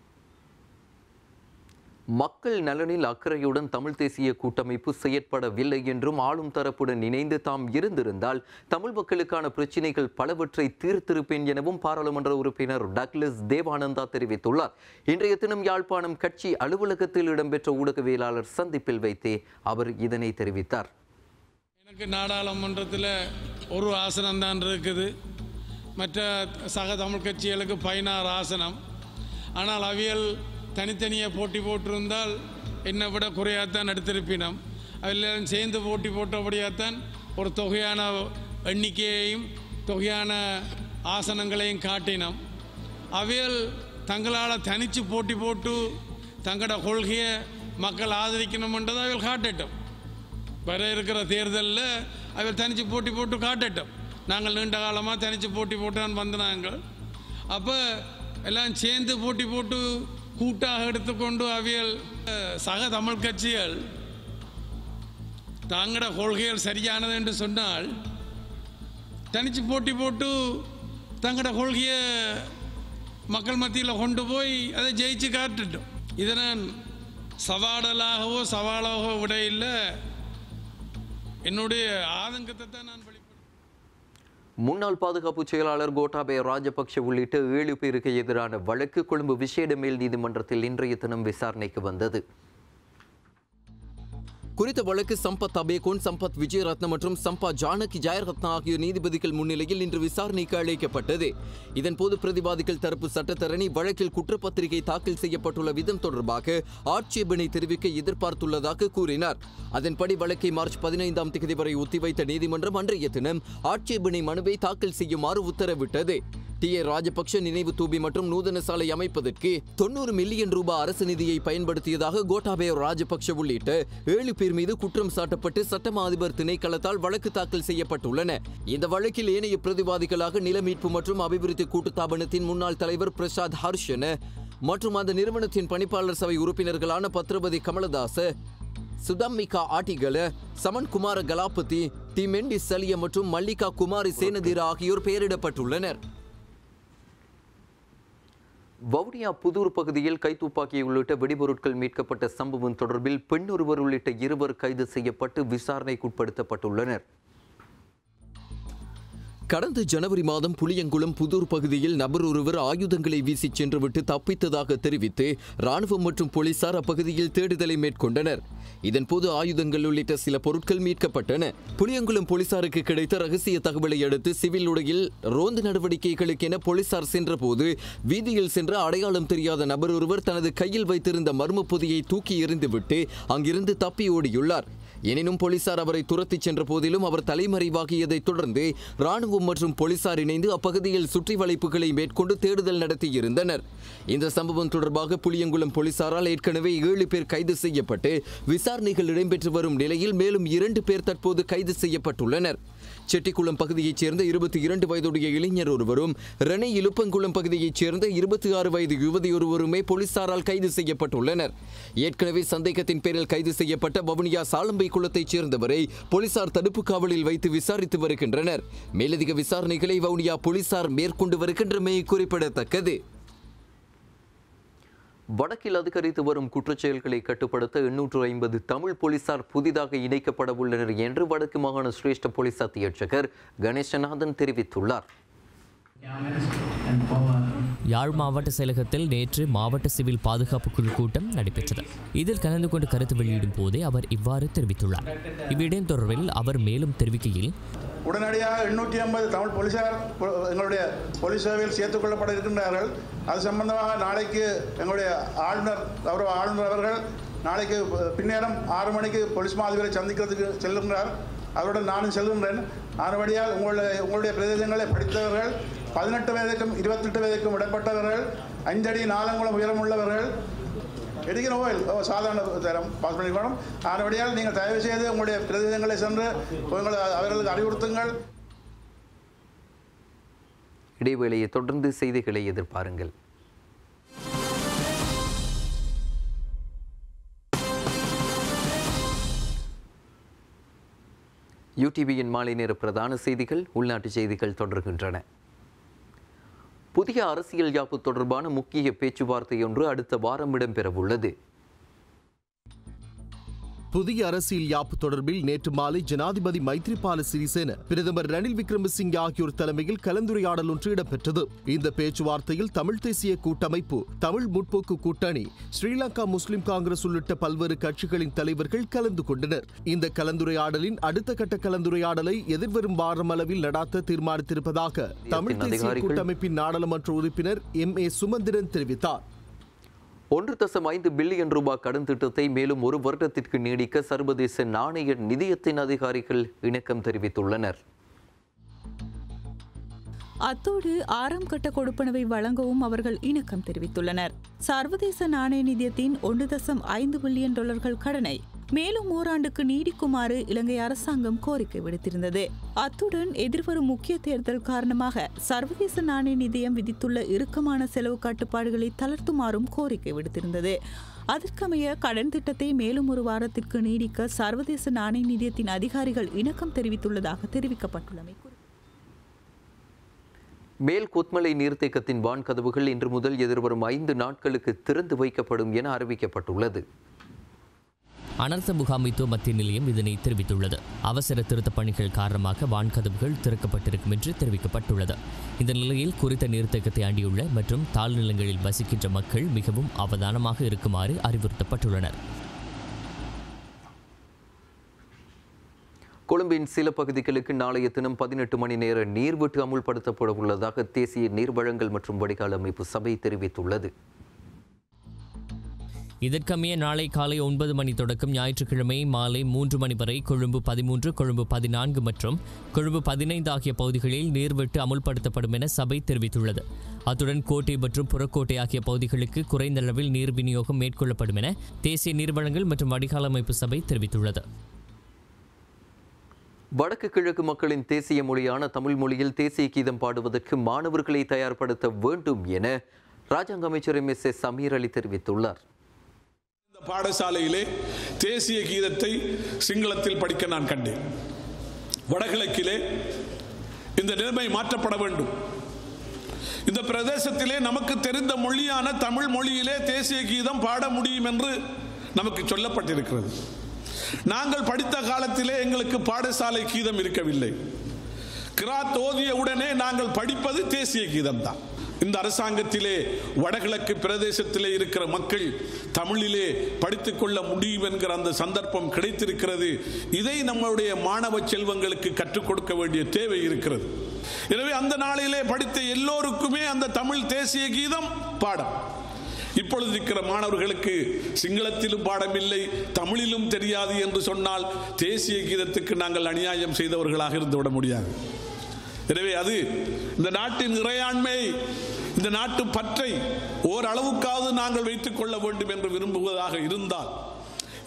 மக்கள் நலனில் அக்கறையுடன் தமிழ் தேசிய கூட்டமைப்பு செயற்படவில்லை என்றும் ஆளும் தரப்புடன் இணைந்து தாம் இருந்திருந்தால் தமிழ் மக்களுக்கான பிரச்சினைகள் பலவற்றை தீர்த்திருப்பேன் எனவும் பாராளுமன்ற உறுப்பினர் டக்ளஸ் தேவானந்தா தெரிவித்துள்ளார். இன்றைய தினம் யாழ்ப்பாணம் கட்சி அலுவலகத்தில் இடம்பெற்ற ஊடகவியலாளர் சந்திப்பில் வைத்தே அவர் இதனை தெரிவித்தார். எனக்கு நாடாளுமன்றத்தில் ஒரு ஆசனம் தான் இருக்குது. மற்ற சக தமிழ் கட்சிகளுக்கு 16 ஆசனம். ஆனால் அவியல் தனித்தனியாக போட்டி போட்டிருந்தால் என்னை விட குறையாத்தான் எடுத்திருப்பினோம். அதில் சேர்ந்து போட்டி போட்டபடியாத்தான் ஒரு தொகையான எண்ணிக்கையையும் தொகையான ஆசனங்களையும் காட்டினோம். அவையில் தங்களால் தனித்து போட்டி போட்டு தங்களோட கொள்கையை மக்கள் ஆதரிக்கணும்ன்றதை அவையில் காட்டட்டும். வர இருக்கிற தேர்தலில் அவையில் தனித்து போட்டி போட்டு காட்டட்டும். நாங்கள் நீண்ட காலமாக தனித்து போட்டி போட்டான்னு வந்து நாங்கள் அப்போ எல்லாம் சேர்ந்து போட்டி போட்டு கூட்டாக எடுத்துக்கொண்டு அவியல் சக தமிழ் கட்சிகள் தாங்களோட கொள்கைகள் சரியானது என்று சொன்னால் தனிச்சு போட்டி போட்டு தங்களோட கொள்கையை மக்கள் மத்தியில் கொண்டு போய் அதை ஜெயிச்சு காட்டுட்டோம். இதை நான் சவாலாகவோ விட இல்லை, என்னுடைய ஆதங்கத்தை தான் நான் வெளிப்படுத்த. முன்னாள் பாதுகாப்பு செயலாளர் கோட்டாபய ராஜபக்ஷ உள்ளிட்ட 7 பேருக்கு எதிரான வழக்கு கொழும்பு விசேட மேல் நீதிமன்றத்தில் இன்றைய தினம் விசாரணைக்கு வந்தது. குறித்த வழக்கு சம்பத் அபேகோன், சம்பத் விஜயரத்ன மற்றும் சம்பா ஜானகி ஜெயரத்னா ஆகிய நீதிபதிகள் முன்னிலையில் இன்று விசாரணைக்கு அழைக்கப்பட்டது. இதன்போது பிரதிவாதிகள் தரப்பு சட்டத்தரணி வழக்கில் குற்றப்பத்திரிகை தாக்கல் செய்யப்பட்டுள்ள விதம் தொடர்பாக ஆட்சேபனை தெரிவிக்க எதிர்பார்த்துள்ளதாக கூறினார். அதன்படி வழக்கை மார்ச் 15ஆம் தேதி வரை ஒத்திவைத்த நீதிமன்றம் அன்றைய தினம் ஆட்சேபனை மனுவை தாக்கல் செய்யுமாறு உத்தரவிட்டது. டி.ஏ. ராஜபக்ஷ நினைவு தூபி மற்றும் நூதன சாலை அமைப்பதற்கு 90 மில்லியன் ரூபாய் அரசு நிதியை பயன்படுத்தியதாக கோட்டாபய ராஜபக்ஷ உள்ளிட்ட 7 பேர் மீது குற்றம் சாட்டப்பட்டு சட்டமா அதிபர் திணைக்களத்தால் வழக்கு தாக்கல் செய்யப்பட்டுள்ளன. இந்த வழக்கில் ஏனைய பிரதிவாதிகளாக நிலமீட்பு மற்றும் அபிவிருத்தி கூட்டுத்தாபனத்தின் முன்னாள் தலைவர் பிரசாத் ஹர்ஷன மற்றும் அந்த நிறுவனத்தின் பணிப்பாளர் சபை உறுப்பினர்களான பத்ரபதி கமலதாச, சுதம்மிகா ஆட்டிகல, சமன் குமார கலாபதி, டி மெண்டி சலிய மற்றும் மல்லிகா குமாரி சேனதீர ஆகியோர் பெயரிடப்பட்டுள்ளனர். வவுனியா புதூர் பகுதியில் கைத்துப்பாக்கி உள்ளிட்ட வெடிபொருட்கள் மீட்கப்பட்ட சம்பவம் தொடர்பில் பெண் ஒருவர் உள்ளிட்ட 2 கைது செய்யப்பட்டு விசாரணைக்குட்படுத்தப்பட்டுள்ளனர். கடந்த ஜனவரி மாதம் புளியங்குளம் புதூர் பகுதியில் நபர் ஒருவர் ஆயுதங்களை வீசி சென்றுவிட்டு தப்பித்ததாக தெரிவித்து ராணுவம் மற்றும் போலீசார் அப்பகுதியில் தேடுதலை மேற்கொண்டனர். இதன்போது ஆயுதங்கள் உள்ளிட்ட சில பொருட்கள் மீட்கப்பட்டன. புளியங்குளம் போலீசாருக்கு கிடைத்த ரகசிய தகவலை அடுத்து சிவில் உடையில் ரோந்து நடவடிக்கைகளுக்கென போலீசார் சென்றபோது வீதியில் சென்ற அடையாளம் தெரியாத நபர் ஒருவர் தனது கையில் வைத்திருந்த மர்ம பொதியை தூக்கி எறிந்துவிட்டு அங்கிருந்து தப்பி ஓடியுள்ளார். எனினும் போலீசார் அவரை துரத்தி சென்ற போதிலும் அவர் தலைமறைவாகியதை தொடர்ந்து ராணுவம் மற்றும் போலீசார் இணைந்து அப்பகுதியில் சுற்றி வளைப்புகளை மேற்கொண்டு தேடுதல் நடத்தியிருந்தனர். இந்த சம்பவம் தொடர்பாக புளியங்குளம் போலீசாரால் ஏற்கனவே 7 பேர் கைது செய்யப்பட்டு விசாரணைகள் இடம்பெற்று வரும் நிலையில் மேலும் 2 பேர் தற்போது கைது செய்யப்பட்டுள்ளனர். செட்டிக்குளம் பகுதியைச் சேர்ந்த 22 வயதுடைய இளைஞர் ஒருவரும், ரணை இலுப்பங்குளம் பகுதியைச் சேர்ந்த 26 வயது யுவதி ஒருவருமே போலீசாரால் கைது செய்யப்பட்டுள்ளனர். ஏற்கனவே சந்தேகத்தின் பேரில் கைது செய்யப்பட்ட வவுனியா சாலம்பை குளத்தைச் சேர்ந்தவரை போலீசார் தடுப்பு காவலில் வைத்து விசாரித்து வருகின்றனர். மேலதிக விசாரணைகளை வவுனியா போலீசார் மேற்கொண்டு வருகின்றமை குறிப்பிடத்தக்கது. வடக்கில் அதிகரித்து வரும் குற்றச்செயல்களை கட்டுப்படுத்த 850 தமிழ் போலீசார் புதிதாக இணைக்கப்பட உள்ளனர் என்று வடக்கு மாகாண சிரேஷ்ட போலீஸ் அத்தியட்சகர் கணேசநாதன் தெரிவித்துள்ளார். யாழ் மாவட்ட செயலகத்தில் நேற்று மாவட்ட சிவில் பாதுகாப்பு குழு கூட்டம் நடைபெற்றது. இதில் கலந்து கொண்டு கருத்து வெளியிடும் போதே அவர் இவ்வாறு தெரிவித்துள்ளார். இவ்விடம் தொடர்பில் அவர் மேலும் தெரிவிக்கையில், உடனடியாக 850 தமிழ் போலீசார் எங்களுடைய போலீஸ் சேவையில் சேர்த்துக் கொள்ளப்பட இருக்கின்றார்கள். அது சம்பந்தமாக நாளைக்கு எங்களுடைய கௌரவ ஆளுநர் அவர்கள் நாளைக்கு பின்னேரம் 6 மணிக்கு போலீஸ் மாதிபரை சந்திக்கிறதுக்கு செல்கின்றார். அவருடன் நானும் செல்கின்றேன். ஆனபடியால் உங்களுடைய பிரதேசங்களை படித்தவர்கள், 18 வயதுக்கும் 28 வயதுக்கும் இடப்பட்டவர்கள், 5 அடி 4 அங்குலம் உயரமுள்ளவர்கள், எடுக்கிற கோயில் சாதாரண தரம் பாஸ் பண்ணிக்கணும். ஆனபடியால் நீங்கள் தயவு செய்து உங்களுடைய பிரதேசங்களை சென்று அவர்களுக்கு அறிவுறுத்துங்கள். இடைவேளையை தொடர்ந்து செய்திகளை எதிர்பாருங்கள். யூடிவியின் மாலை நேர பிரதான செய்திகள், உள்நாட்டு செய்திகள் தொடர்கின்றன. புதிய அரசியல் யாப்பு தொடர்பான முக்கிய பேச்சுவார்த்தை ஒன்று அடுத்த வாரம் இடம்பெறவுள்ளது. புதிய அரசியல் யாப்பு தொடர்பில் நேற்று மாலை ஜனாதிபதி மைத்ரிபால சிறிசேன, பிரதமர் ரணில் விக்ரமசிங்கே ஆகியோர் தலைமையில் கலந்துரையாடல் ஒன்று இடம்பெற்றது. இந்த பேச்சுவார்த்தையில் தமிழ் தேசிய கூட்டமைப்பு, தமிழ் முற்போக்கு கூட்டணி, ஸ்ரீலங்கா முஸ்லிம் காங்கிரஸ் உள்ளிட்ட பல்வேறு கட்சிகளின் தலைவர்கள் கலந்து கொண்டனர். இந்த கலந்துரையாடலின் அடுத்த கட்ட கலந்துரையாடலை எதிர்வரும் வாரம் அளவில் நடாத்த தீர்மானித்திருப்பதாக தமிழ் தேசிய கூட்டமைப்பின் நாடாளுமன்ற உறுப்பினர் M.A. சுமந்திரன் தெரிவித்தார். 1.5 பில்லியன் ரூபாய் கடன் திட்டத்தை மேலும் 1 வருடத்திற்கு நீடிக்க சர்வதேச நாணய நிதியத்தின் அதிகாரிகள் இணக்கம் தெரிவித்துள்ளனர். அத்தோடு 6ஆம் கட்ட கொடுப்பனவை வழங்கவும் அவர்கள் இணக்கம் தெரிவித்துள்ளனர். சர்வதேச நாணய நிதியத்தின் $1.5 பில்லியன் கடனை மேலும் ஓராண்டுக்கு நீடிக்குமாறு இலங்கை அரசாங்கம் கோரிக்கை விடுத்திருந்தது. அத்துடன் எதிர்வரும் முக்கிய தேர்தல் காரணமாக சர்வதேச நாணய நிதியம் விதித்துள்ள இறுக்கமான செலவு கட்டுப்பாடுகளை தளர்த்துமாறும் கோரிக்கை விடுத்திருந்தது. அதற்கமைய கடன் திட்டத்தை மேலும் ஒரு வாரத்திற்கு நீடிக்க சர்வதேச நாணய நிதியத்தின் அதிகாரிகள் இணக்கம் தெரிவித்துள்ளதாக தெரிவிக்கப்பட்டுள்ளமை. மேல் கொத்மலை நீர்த்தேக்கத்தின் வான்கதவுகள் இன்று முதல் எதிர்வரும் 5 நாட்களுக்கு திறந்து வைக்கப்படும் என அறிவிக்கப்பட்டுள்ளது. அனர்த்த முகாமைத்துவ மத்திய நிலையம் இதனை தெரிவித்துள்ளது. அவசர திருத்தப் பணிகள் காரணமாக வான்கதவுகள் திறக்கப்பட்டிருக்கும் என்று தெரிவிக்கப்பட்டுள்ளது. இந்த நிலையில் குறித்த நீர்த்தேக்கத்தை அண்டியுள்ள மற்றும் தாழ்நிலங்களில் வசிக்கின்ற மக்கள் மிகவும் அவதானமாக இருக்குமாறு அறிவுறுத்தப்பட்டுள்ளனர். கொழும்பின் சில பகுதிகளுக்கு நாளைய தினம் 18 மணி நேர நீர்வெட்டு அமுல்படுத்தப்பட உள்ளதாக தேசிய நீர்வழங்கல் மற்றும் வடிகால் அமைப்பு சபை தெரிவித்துள்ளது. இதற்கமைய நாளை காலை 9 மணி தொடக்கம் ஞாயிற்றுக்கிழமை மாலை 3 மணி வரை கொழும்பு 13, கொழும்பு 14 மற்றும் கொழும்பு 15 ஆகிய பகுதிகளில் நீர்வெட்டு அமுல்படுத்தப்படும் என சபை தெரிவித்துள்ளது. அத்துடன் கோட்டை மற்றும் புறக்கோட்டை ஆகிய பகுதிகளுக்கு குறைந்த அளவில் நீர் விநியோகம் மேற்கொள்ளப்படும் என தேசிய நீர்வழங்கல் மற்றும் வடிகால் அமைப்பு சபை தெரிவித்துள்ளது. வடக்கு கிழக்கு மக்களின் தேசிய மொழியான தமிழ் மொழியில் தேசிய கீதம் பாடுவதற்கு மாணவர்களை தயார்படுத்த வேண்டும் என ராஜாங்க அமைச்சர் MS சமீர் அலி தெரிவித்துள்ளார். இந்த பாடசாலையிலே தேசிய கீதத்தை சிங்களத்தில் படிக்க நான் கண்டேன். வடகிழக்கிலே இந்த நிலைமை மாற்றப்பட வேண்டும். இந்த பிரதேசத்திலே நமக்கு தெரிந்த மொழியான தமிழ் மொழியிலே தேசிய கீதம் பாட முடியும் என்று நமக்கு சொல்லப்பட்டிருக்கிறது. நாங்கள் படித்த காலத்திலே எங்களுக்கு பாடசாலை கீதம் இருக்கவில்லை. கிராத் ஓதிய உடனே நாங்கள் படிப்பது தேசிய கீதம் தான். இந்த அரசாங்கத்திலே வடகிழக்கு பிரதேசத்திலே இருக்கிற மக்கள் தமிழிலே படித்துக் கொள்ள முடியும் என்கிற அந்த சந்தர்ப்பம் கிடைத்திருக்கிறது. இதை நம்முடைய மாணவ செல்வங்களுக்கு கற்றுக் கொடுக்க வேண்டிய தேவை இருக்கிறது. எனவே அந்த நாளிலே படித்த எல்லோருக்குமே அந்த தமிழ் தேசிய கீதம் பாடம். இப்பொழுது இருக்கிற மாணவர்களுக்கு சிங்களத்திலும் பாடமில்லை, தமிழிலும் தெரியாது என்று சொன்னால் தேசிய கீதத்துக்கு நாங்கள் அநியாயம் செய்தவர்களாக இருந்துவிட முடியாது. எனவே அது இந்த நாட்டின் இறையாண்மை, இந்த நாட்டு பற்றை ஓரளவுக்காவது நாங்கள் வைத்துக் கொள்ள வேண்டும் என்று விரும்புவதாக இருந்தால்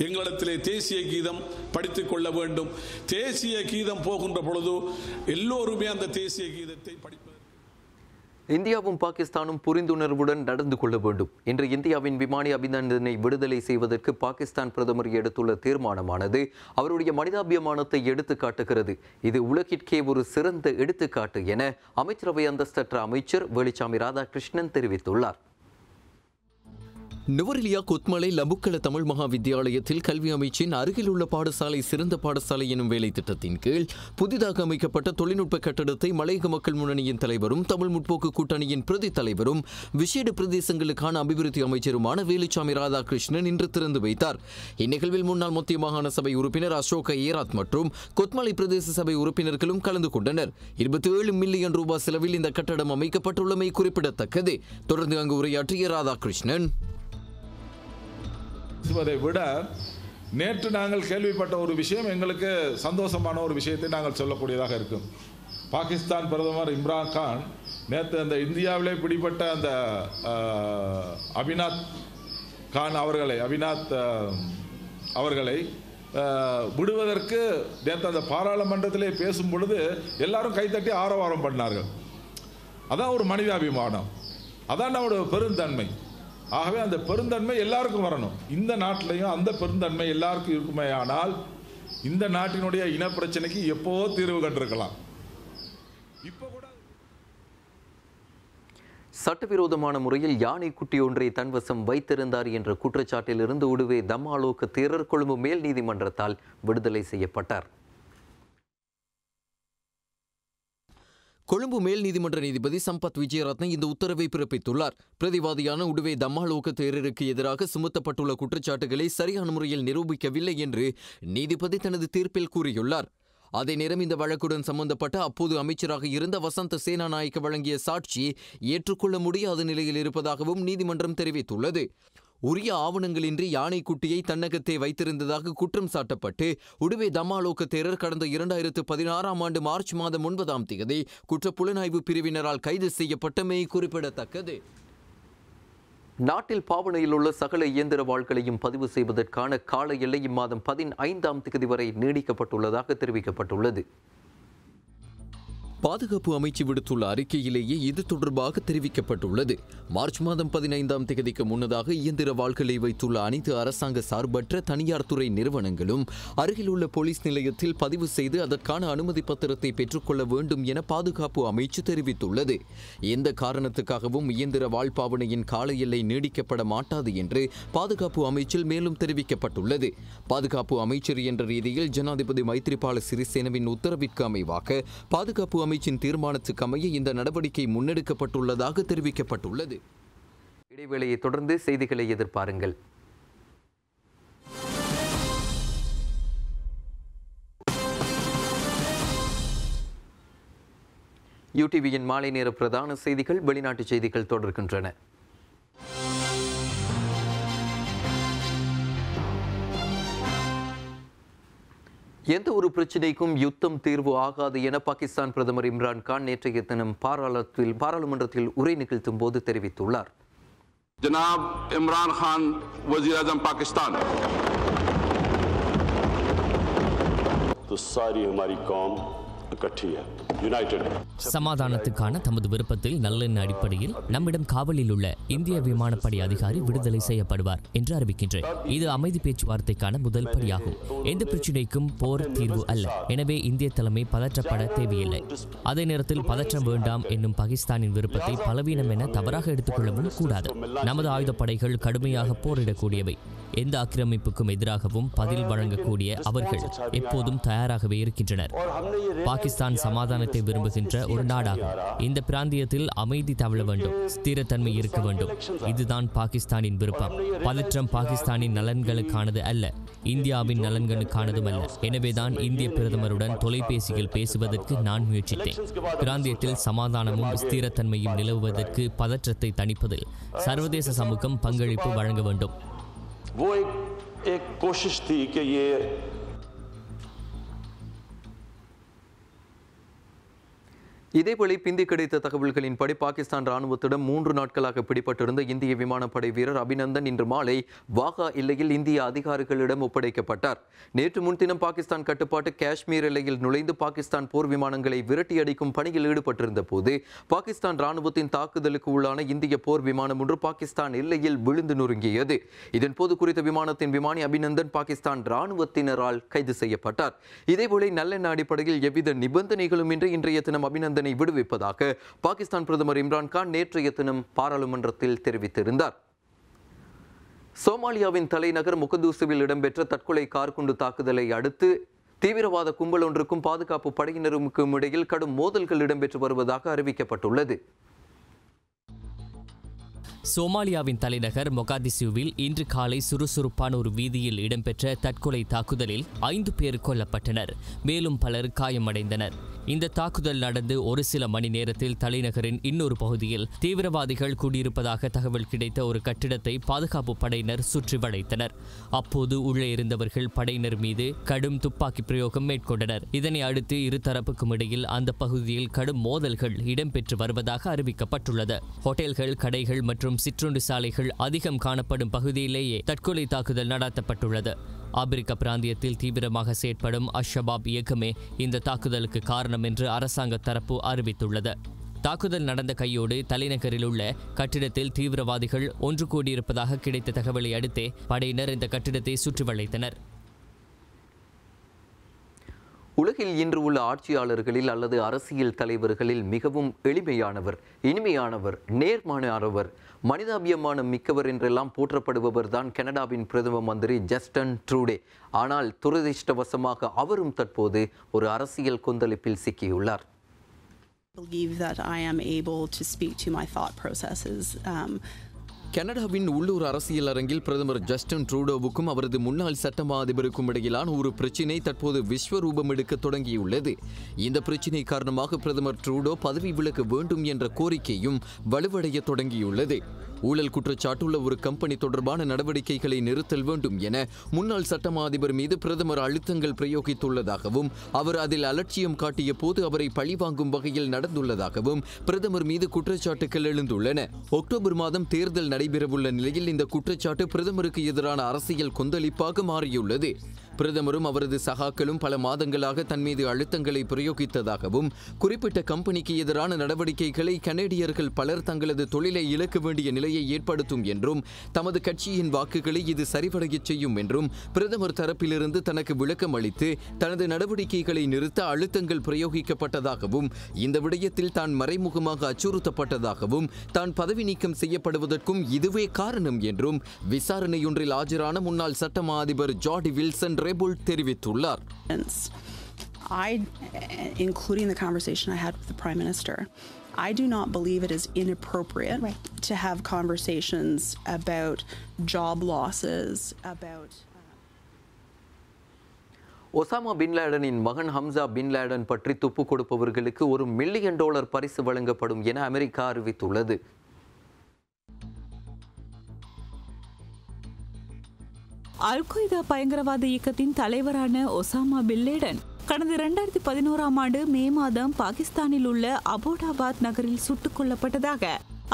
எங்களிடத்திலே தேசிய கீதம் படித்துக் கொள்ள வேண்டும். தேசிய கீதம் போகின்ற பொழுது எல்லோருமே அந்த தேசிய கீதத்தை படிப்பது. இந்தியாவும் பாகிஸ்தானும் புரிந்துணர்வுடன் நடந்து கொள்ள வேண்டும் என்று இந்தியாவின் விமானி அபிநந்தனை விடுதலை செய்வதற்கு பாகிஸ்தான் பிரதமர் எடுத்துள்ள தீர்மானமானது அவருடைய மனிதாபிமானத்தை எடுத்து காட்டுகிறது. இது உலகிற்கே ஒரு சிறந்த எடுத்துக்காட்டு என அமைச்சரவை அந்தஸ்தற்ற அமைச்சர் வேலுச்சாமி ராதாகிருஷ்ணன் தெரிவித்துள்ளார். நுவரெலியா கொத்மலை லபுக்கல தமிழ் மகா வித்தியாலயத்தில் கல்வி அமைச்சின் அருகில் உள்ள பாடசாலை சிறந்த பாடசாலை எனும் வேலை திட்டத்தின் கீழ் புதிதாக அமைக்கப்பட்ட தொழில்நுட்ப கட்டடத்தை மலையக மக்கள் முன்னணியின் தலைவரும் தமிழ் முற்போக்கு கூட்டணியின் பிரதி தலைவரும் விசேட பிரதேசங்களுக்கான அபிவிருத்தி அமைச்சருமான வேலுச்சாமி ராதாகிருஷ்ணன் இன்று திறந்து வைத்தார். இந்நிகழ்வில் முன்னாள் மத்திய மாகாண சபை உறுப்பினர் அசோக ஏராத் மற்றும் கொத்மலை பிரதேச சபை உறுப்பினர்களும் கலந்து கொண்டனர். 27 மில்லியன் ரூபாய் செலவில் இந்த கட்டடம் அமைக்கப்பட்டுள்ளமை குறிப்பிடத்தக்கது. தொடர்ந்து அங்கு உரையாற்றிய ராதாகிருஷ்ணன், அதை விட நேற்று நாங்கள் கேள்விப்பட்ட ஒரு விஷயம் எங்களுக்கு சந்தோஷமான ஒரு விஷயத்தை நாங்கள் சொல்லக்கூடியதாக இருக்கும். பாகிஸ்தான் பிரதமர் இம்ரான் கான் நேற்று அந்த இந்தியாவிலே பிடிப்பட்ட அந்த அபிநாத் அவர்களை விடுவதற்கு நேற்று அந்த பாராளுமன்றத்திலே பேசும் பொழுது எல்லாரும் கைத்தட்டி ஆரவாரம் பண்ணார்கள். அதான் ஒரு மனிதாபிமானம், அதான் நம்முடைய பெருந்தன்மை. ஆகவே அந்த பெருந்தன்மை எல்லாருக்கும் வரணும். இந்த நாட்டிலையும் அந்த பெருந்தன்மை எல்லாருக்கும் இருக்குமே, ஆனால் இந்த நாட்டினுடைய இனப்பிரச்சனைக்கு எப்போ தீர்வு கண்டிருக்கலாம். இப்போ கூட சட்டவிரோதமான முறையில் யானை குட்டி ஒன்றை தன்வசம் வைத்திருந்தார் என்ற குற்றச்சாட்டில் இருந்து உடுவே தம்மாலோக தேரர் கொழும்பு மேல் நீதிமன்றத்தால் விடுதலை செய்யப்பட்டார். கொழும்பு மேல் நீதிமன்ற நீதிபதி சம்பத் விஜயரத்ன இந்த உத்தரவை பிறப்பித்துள்ளார். பிரதிவாதியான உடுவே தம்மாலோக தேரருக்கு எதிராக சுமத்தப்பட்டுள்ள குற்றச்சாட்டுகளை சரியான முறையில் நிரூபிக்கவில்லை என்று நீதிபதி தனது தீர்ப்பில் கூறியுள்ளார். அதே நேரம் இந்த வழக்குடன் சம்பந்தப்பட்ட அப்போது அமைச்சராக இருந்த வசந்த சேனாநாயக்க வழங்கிய சாட்சி ஏற்றுக்கொள்ள முடியாத நிலையில் இருப்பதாகவும் நீதிமன்றம் தெரிவித்துள்ளது. உரிய ஆவணங்களின்றி யானைக்குட்டியை தன்னகத்தே வைத்திருந்ததாக குற்றம் சாட்டப்பட்டு உடுவே தம்மாலோக தேரர் கடந்த 2016ஆம் ஆண்டு மார்ச் மாதம் 9ஆம் தேதி குற்றப்புலனாய்வு பிரிவினரால் கைது செய்யப்பட்டமை குறிப்பிடத்தக்கது. நாட்டில் பாவனையில் உள்ள சகல இயந்திர வாள்களையும் பதிவு செய்வதற்கான கால எல்லை இம்மாதம் 15ஆம் தேதி வரை நீடிக்கப்பட்டுள்ளதாக தெரிவிக்கப்பட்டுள்ளது. பாதுகாப்பு அமைச்சு விடுத்துள்ள அறிக்கையிலேயே இது தொடர்பாக தெரிவிக்கப்பட்டுள்ளது. மார்ச் மாதம் 15ஆம் தேதிக்கு முன்னதாக இயந்திர வாள்களை வைத்துள்ள அனைத்து அரசாங்க சார்பற்ற தனியார் துறை நிறுவனங்களும் அருகிலுள்ள போலீஸ் நிலையத்தில் பதிவு செய்து அதற்கான அனுமதி பத்திரத்தை பெற்றுக்கொள்ள வேண்டும் என பாதுகாப்பு அமைச்சு தெரிவித்துள்ளது. எந்த காரணத்துக்காகவும் இயந்திர வாள் பாவனையின் கால எல்லை நீடிக்கப்பட மாட்டாது என்று பாதுகாப்பு அமைச்சில் மேலும் தெரிவிக்கப்பட்டுள்ளது. பாதுகாப்பு அமைச்சர் என்ற ரீதியில் ஜனாதிபதி மைத்ரிபால சிறிசேனவின் உத்தரவிற்கு அமைவாக பாதுகாப்பு அமைச்சின் தீர்மானத்துக்கு அமைய இந்த நடவடிக்கை முன்னெடுக்கப்பட்டுள்ளதாக தெரிவிக்கப்பட்டுள்ளது. இடைவேளையை தொடர்ந்து செய்திகளை எதிர்பாருங்கள். யூடிவியின் மாலை நேர பிரதான செய்திகள், வெளிநாட்டு செய்திகள் தொடர்கின்றன. எந்த ஒரு பிரச்சினைக்கும் யுத்தம் தீர்வு ஆகாது என பாகிஸ்தான் பிரதமர் இம்ரான் கான் நேற்றைய தினம் பாராளுமன்றத்தில் உரை நிகழ்த்தும் போது தெரிவித்துள்ளார். जनाब इमरान खान वजीर आजम पाकिस्तान, तो सारी हमारी कौम इकट्ठी है, यूनाइटेड है. சமாதானத்துக்கான தமது விருப்பத்தில் நல்லெண்ண அடிப்படையில் நம்மிடம் காவலில் உள்ள இந்திய விமானப்படை அதிகாரி விடுதலை செய்யப்படுவார் என்று அறிவிக்கின்றேன். இது அமைதி பேச்சுவார்த்தைக்கான முதல் படியாகும். எந்த பிரச்சினைக்கும் போர் தீர்வு அல்ல. எனவே இந்திய தலைமை பதற்றப்பட தேவையில்லை. அதே நேரத்தில் பதற்றம் வேண்டாம் என்னும் பாகிஸ்தானின் விருப்பத்தை பலவீனம் என தவறாக எடுத்துக்கொள்ளவும் கூடாது. நமது ஆயுதப்படைகள் கடுமையாக போரிடக்கூடியவை. எந்த ஆக்கிரமிப்புக்கும் எதிராகவும் பதில் வழங்கக்கூடிய அவர்கள் எப்போதும் தயாராகவே இருக்கின்றனர். பாகிஸ்தான் சமாதானத்தை விரும்புகின்ற ஒரு நாடாகும். இந்த பிராந்தியத்தில் அமைதி தவழ வேண்டும், ஸ்திரத்தன்மை இருக்க வேண்டும். இதுதான் பாகிஸ்தானின் விருப்பம். பதற்றம் பாகிஸ்தானின் நலன்களுக்கானது அல்ல, இந்தியாவின் நலன்களுக்கானதும் அல்ல. எனவேதான் இந்திய பிரதமருடன் தொலைபேசியில் பேசுவதற்கு நான் முயற்சித்தேன். பிராந்தியத்தில் சமாதானமும் ஸ்திரத்தன்மையும் நிலவுவதற்கு பதற்றத்தை தணிப்பதில் சர்வதேச சமூகம் பங்களிப்பு வழங்க வேண்டும். वो एक कोशिश थी कि ये இதேவேளை பிந்தி கிடைத்த தகவல்களின்படி பாகிஸ்தான் ராணுவத்திடம் 3 நாட்களாக பிடிபட்டிருந்த இந்திய விமானப்படை வீரர் அபிநந்தன் இன்று மாலை வாகா எல்லையில் இந்திய அதிகாரிகளிடம் ஒப்படைக்கப்பட்டார். நேற்று முன்தினம் பாகிஸ்தான் கட்டுப்பாட்டு காஷ்மீர் எல்லையில் நுழைந்து பாகிஸ்தான் போர் விமானங்களை விரட்டியடிக்கும் பணியில் ஈடுபட்டிருந்த போது பாகிஸ்தான் ராணுவத்தின் தாக்குதலுக்கு உள்ளான இந்திய போர் விமானம் ஒன்று பாகிஸ்தான் எல்லையில் விழுந்து நொறுங்கியது. இதன்போது குறித்த விமானத்தின் விமானி அபிநந்தன் பாகிஸ்தான் ராணுவத்தினரால் கைது செய்யப்பட்டார். இதேவேளை நல்லெண்ண அடிப்படையில் எவ்வித நிபந்தனைகளும் இன்றி இன்றைய தினம் அபிநந்தன் விடுவிப்பதாக பாகிஸ்தான் பிரதமர் இம்ரான் கான் நேற்றைய தினம் பாராளுமன்றத்தில் தெரிவித்திருந்தார். சோமாலியாவின் தலைநகர் மொகதூசுவில் இடம்பெற்ற தற்கொலை கார்குண்டு தாக்குதலை அடுத்து தீவிரவாத கும்பல் ஒன்றுக்கும் பாதுகாப்பு படையினருக்கும் இடையில் கடும் மோதல்கள் இடம்பெற்று வருவதாக அறிவிக்கப்பட்டுள்ளது. சோமாலியாவின் தலைநகர் மொகாதிசுவில் இன்று காலை சுறுசுறுப்பான ஒரு வீதியில் இடம்பெற்ற தற்கொலை தாக்குதலில் 5 பேர் கொல்லப்பட்டனர். மேலும் பலர் காயமடைந்தனர். இந்த தாக்குதல் நடந்து ஒரு சில மணி நேரத்தில் தலைநகரின் இன்னொரு பகுதியில் தீவிரவாதிகள் கூடியிருப்பதாக தகவல் கிடைத்த ஒரு கட்டிடத்தை பாதுகாப்பு படையினர் சுற்றி வளைத்தனர். அப்போது உள்ளே இருந்தவர்கள் படையினர் மீது கடும் துப்பாக்கி பிரயோகம் மேற்கொண்டனர். இதனை அடுத்து இருதரப்புக்கும் இடையில் அந்த பகுதியில் கடும் மோதல்கள் இடம்பெற்று வருவதாக அறிவிக்கப்பட்டுள்ளது. ஹோட்டல்கள், கடைகள் மற்றும் சிற்றுண்டு சாலைகள் அதிகம் காணப்படும் பகுதியிலேயே தற்கொலை தாக்குதல் நடத்தப்பட்டுள்ளது. ஆப்பிரிக்க பிராந்தியத்தில் தீவிரமாக செயற்படும் அஷபாப் இயக்கமே இந்த தாக்குதலுக்கு காரணம் என்று அரசாங்க தரப்பு அறிவித்துள்ளது. தாக்குதல் நடந்த கையோடு தலைநகரில் உள்ள கட்டிடத்தில் தீவிரவாதிகள் ஒன்று கூடியிருப்பதாக கிடைத்த தகவலை அடுத்தே படையினர் இந்த கட்டிடத்தை சுற்றி வளைத்தனர். உலகில் இன்று உள்ள ஆட்சியாளர்களில் அல்லது அரசியல் தலைவர்களில் மிகவும் எளிமையானவர், இனிமையானவர், நேர்மையானவர், மனிதாபியமானம் மிக்கவர் என்றெல்லாம் போற்றப்படுபவர் தான் கனடாவின் பிரதம மந்திரி ஜஸ்டின் ட்ரூடே. ஆனால் துரதிர்ஷ்டவசமாக அவரும் தற்போது ஒரு அரசியல் கொந்தளிப்பில் சிக்கியுள்ளார். கனடாவின் உள்ளூர் அரசியல் அரங்கில் பிரதமர் ஜஸ்டின் ட்ரூடோவுக்கும் அவரது முன்னாள் சட்டமா அதிபருக்கும் இடையிலான ஒரு பிரச்சினை தற்போது விஸ்வரூபம் எடுக்க தொடங்கியுள்ளது. இந்த பிரச்சினை காரணமாக பிரதமர் ட்ரூடோ பதவி விலக வேண்டும் என்ற கோரிக்கையும் வலுவடைய தொடங்கியுள்ளது. ஊழல் குற்றச்சாட்டுள்ள ஒரு கம்பெனி தொடர்பான நடவடிக்கைகளை நிறுத்தல் வேண்டும் என முன்னாள் சட்டமா அதிபர் மீது பிரதமர் அழுத்தங்கள் பிரயோகித்துள்ளதாகவும் அவர் அதில் அலட்சியம் காட்டிய போது அவரை பழிவாங்கும் வகையில் நடந்துள்ளதாகவும் பிரதமர் மீது குற்றச்சாட்டுகள் எழுந்துள்ளன. அக்டோபர் மாதம் தேர்தல் நடைபெறவுள்ள நிலையில் இந்த குற்றச்சாட்டு பிரதமருக்கு எதிரான அரசியல் கொந்தளிப்பாக மாறியுள்ளது. பிரதமரும் அவரது சகாக்களும் பல மாதங்களாக தன் மீது அழுத்தங்களை பிரயோகித்ததாகவும், குறிப்பிட்ட கம்பெனிக்கு எதிரான நடவடிக்கைகளை கனேடியர்கள் பலர் தங்களது தொழிலை இழக்க வேண்டிய நிலையை ஏற்படுத்தும் என்றும், தமது கட்சியின் வாக்குகளை இது சரிவடையச் செய்யும் என்றும் பிரதமர் தரப்பிலிருந்து தனக்கு விளக்கம் அளித்து தனது நடவடிக்கைகளை நிறுத்த அழுத்தங்கள் பிரயோகிக்கப்பட்டதாகவும், இந்த விடயத்தில் தான் மறைமுகமாக அச்சுறுத்தப்பட்டதாகவும், தான் பதவி நீக்கம் செய்யப்படுவதற்கும் இதுவே காரணம் என்றும் விசாரணையொன்றில் ஆஜரான முன்னாள் சட்டமா அதிபர் ஜார்டி வில்சன் ரெபுல் தெரிவித்துள்ளார். Including the conversation I had with the Prime Minister, I do not believe it is inappropriate to have conversations about job losses, about Osama bin லேடனின் மகன் ஹம்சா பின் லேடன் பற்றி துப்பு கொடுப்பவர்களுக்கு $1 மில்லியன் பரிசு வழங்கப்படும் என America அறிவித்துள்ளது. Al-Qaeda பயங்கரவாத இயக்கத்தின் தலைவரான ஒசாமா பின் லேடன் கடந்த 2011ஆம் ஆண்டு மே மாதம் பாகிஸ்தானில் உள்ள அபோடாபாத் நகரில் சுட்டுக் கொல்லப்பட்டதாக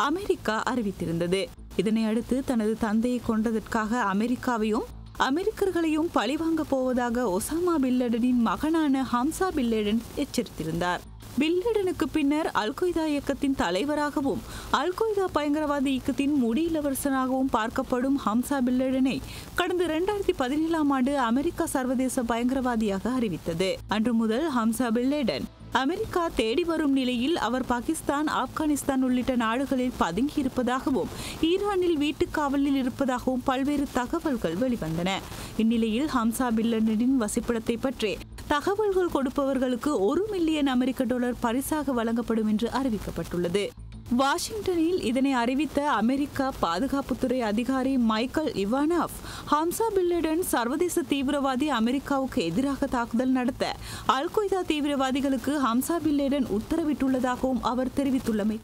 அமெரிக்கா அறிவித்திருந்தது. இதனை அடுத்து தனது தந்தையை கொன்றதற்காக அமெரிக்காவையும் அமெரிக்கர்களையும் பழிவாங்க போவதாக ஒசாமா பின் லேடனின் மகனான ஹம்சா பின் லேடன் எச்சரித்திருந்தார். பின் லேடனுக்கு பின்னர் அல்-கொய்தா இயக்கத்தின் தலைவராகவும் அல்-கொய்தா பயங்கரவாத இயக்கத்தின் முடி இளவரசனாகவும் பார்க்கப்படும் ஹம்சா பின் லேடனை கடந்த 2017ஆம் ஆண்டு அமெரிக்கா சர்வதேச பயங்கரவாதியாக அறிவித்தது. அன்று முதல் ஹம்சா பின் லேடன் அமெரிக்கா தேடி வரும் நிலையில் அவர் பாகிஸ்தான், ஆப்கானிஸ்தான் உள்ளிட்ட நாடுகளில் பதுங்கி இருப்பதாகவும் ஈரானில் வீட்டுக்காவலில் இருப்பதாகவும் பல்வேறு தகவல்கள் வெளிவந்தன. இந்நிலையில் ஹம்சா பின் லேடனின் வசிப்பிடத்தை பற்றி தகவல்கள் கொடுப்பவர்களுக்கு $1 மில்லியன் பரிசாக வழங்கப்படும் என்று அறிவிக்கப்பட்டுள்ளது. வாஷிங்டனில் இதனை அறிவித்த அமெரிக்கா பாதுகாப்புத்துறை அதிகாரி மைக்கேல் இவானோவ், ஹம்சா பின் லேடன் சர்வதேச தீவிரவாதி, அமெரிக்காவுக்கு எதிராக தாக்குதல் நடத்த அல்-கொய்தா தீவிரவாதிகளுக்கு ஹம்சா பின் லேடன் உத்தரவிட்டுள்ளதாகவும் அவர் தெரிவித்துள்ளமை.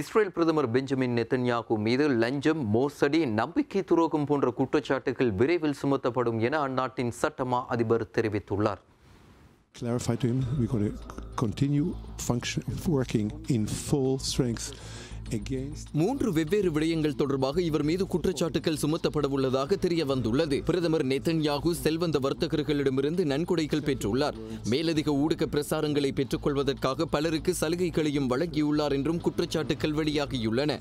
இஸ்ரேல் பிரதமர் பெஞ்சமின் நெத்தன்யாகு மீது லஞ்சம், மோசடி, நம்பிக்கை துரோகம் போன்ற குற்றச்சாட்டுகள் விரைவில் சுமத்தப்படும் என அந்நாட்டின் சட்டமா அதிபர் தெரிவித்துள்ளார். Clarify to him we're going to continue working in full strength against 3 வெவ்வேறு விடயங்கள் தொடர்பாக இவர் மீது குற்றச்சாட்டுகள் சுமத்தப்பட உள்ளதாக தெரிய வந்துள்ளது. பிரதமர் நெத்தன்யாகு செல்வந்த வர்த்தகர்களிடமிருந்து நன்கொடைகள் பெற்றுள்ளார். மேலதிக ஊடக பிரசாரங்களை பெற்றுக்கொள்வதற்காக பலருக்கு சலுகைகளையும் வழங்கியுள்ளார் என்றும் குற்றச்சாட்டுகள் வெளியாகியுள்ளன.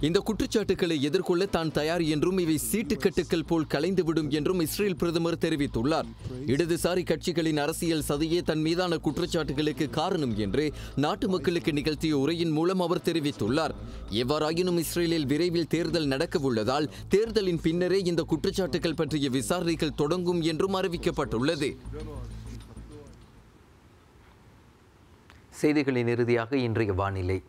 இந்த குற்றச்சாட்டுகளை எதிர்கொள்ள தான் தயார் என்றும், இவை சீட்டுக்கட்டுகள் போல் கலைந்துவிடும் என்றும் இஸ்ரேல் பிரதமர் தெரிவித்துள்ளார். இடதுசாரி கட்சிகளின் அரசியல் சதியே தன் மீதான குற்றச்சாட்டுகளுக்கு காரணம் என்று நாட்டு மக்களுக்கு நிகழ்த்திய உரையின் மூலம் அவர் தெரிவித்துள்ளார். எவ்வாறாயினும் இஸ்ரேலில் விரைவில் தேர்தல் நடக்கவுள்ளதால் தேர்தலின் பின்னரே இந்த குற்றச்சாட்டுகள் பற்றிய விசாரணைகள் தொடங்கும் என்றும் அறிவிக்கப்பட்டுள்ளது. செய்திகளின் இறுதியாக இன்றைய வானிலை.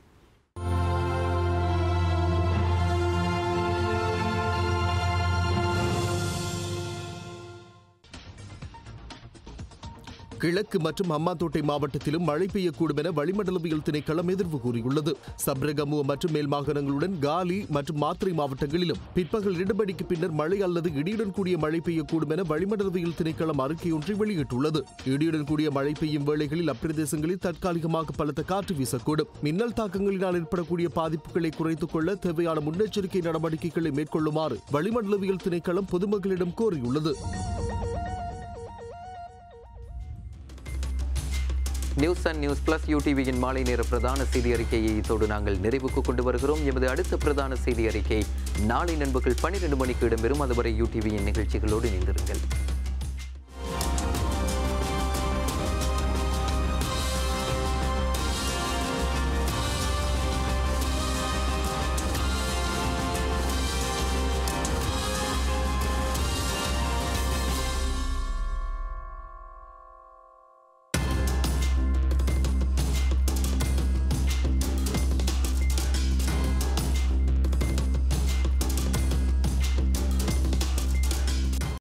கிழக்கு மற்றும் ஹம்பாந்தோட்டை மாவட்டத்திலும் மழை பெய்யக்கூடும் என வளிமண்டலவியல் திணைக்களம் எதிர்வு கூறியுள்ளது. சப்ரகமுவ மற்றும் மேல் மாகாணங்களுடன் காலி மற்றும் மாத்திரை மாவட்டங்களிலும் பிற்பகல் 2 மணிக்கு பின்னர் மழை அல்லது இடியுடன் கூடிய மழை பெய்யக்கூடும் என வளிமண்டலவியல் திணைக்களம் அறிக்கையொன்றை வெளியிட்டுள்ளது. இடியுடன் கூடிய மழை பெய்யும் வேளைகளில் அப்பிரதேசங்களில் தற்காலிகமாக பலத்த காற்று வீசக்கூடும். மின்னல் தாக்கங்களினால் ஏற்படக்கூடிய பாதிப்புகளை குறைத்துக் கொள்ள தேவையான முன்னெச்சரிக்கை நடவடிக்கைகளை மேற்கொள்ளுமாறு வளிமண்டலவியல் திணைக்களம் பொதுமக்களிடம் கோரியுள்ளது. நியூஸ் அண்ட் நியூஸ் பிளஸ் யூடிவியின் மாலை நேர பிரதான செய்தி அறிக்கையை இதோடு நாங்கள் நிறைவுக்கு கொண்டு வருகிறோம். எமது அடுத்த பிரதான செய்தி அறிக்கை நாளை நண்பகல் 12 மணிக்கு இடம்பெறும். அதுவரை யூடிவியின் நிகழ்ச்சிகளோடு இணைந்திருங்கள்.